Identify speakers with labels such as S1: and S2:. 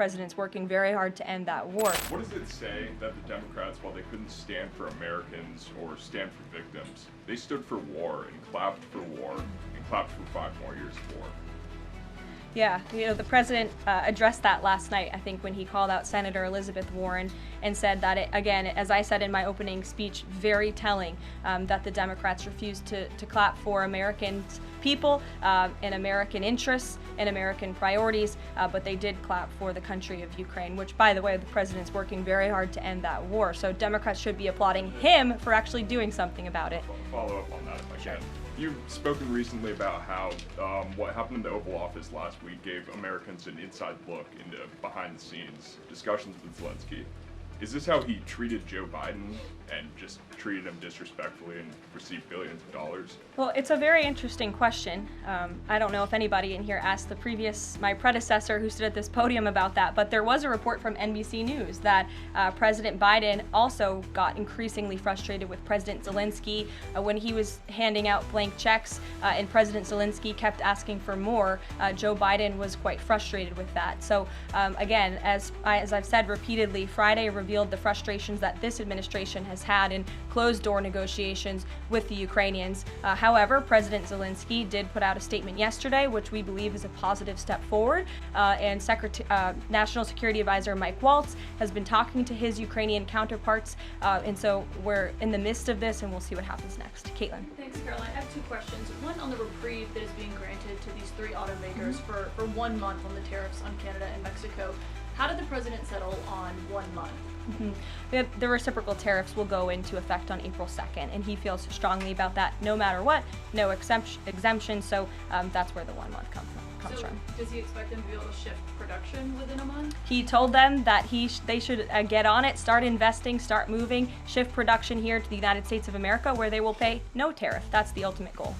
S1: president's working very hard to end that war.
S2: What does it say that the Democrats, while they couldn't stand for Americans or stand for victims, they stood for war and clapped for war and clapped for 5 more years of war?
S1: Yeah, the president addressed that last night, I think, when he called out Senator Elizabeth Warren and said that, again, as I said in my opening speech, very telling that the Democrats refused to clap for American people and American interests and American priorities, but they did clap for the country of Ukraine, which, by the way, the president's working very hard to end that war. So Democrats should be applauding him for actually doing something about it.
S2: Follow up on that if I can. You've spoken recently about how what happened in the Oval Office last week gave Americans an inside look into behind-the-scenes discussions with Zelensky. Is this how he treated Joe Biden and just treated him disrespectfully and received billions of dollars?
S1: Well, it's a very interesting question. I don't know if anybody in here asked my predecessor who stood at this podium about that, but there was a report from NBC News that President Biden also got increasingly frustrated with President Zelensky when he was handing out blank checks and President Zelensky kept asking for more. Joe Biden was quite frustrated with that. So again, as I've said repeatedly, Friday revealed the frustrations that this administration has had in closed-door negotiations with the Ukrainians. However, President Zelensky did put out a statement yesterday, which we believe is a positive step forward, and National Security Advisor Mike Waltz has been talking to his Ukrainian counterparts, and so we're in the midst of this, and we'll see what happens next. Caitlin.
S3: Thanks, Caroline. I have 2 questions. One on the reprieve that is being granted to these 3 automakers for 1 month on the tariffs on Canada and Mexico. How did the president settle on 1 month?
S1: The reciprocal tariffs will go into effect on April 2nd, and he feels strongly about that no matter what, no exemption, so that's where the 1 month comes from.
S3: Does he expect them to be able to shift production within a month?
S1: He told them that they should get on it, start investing, start moving, shift production here to the United States of America, where they will pay no tariff. That's the ultimate goal.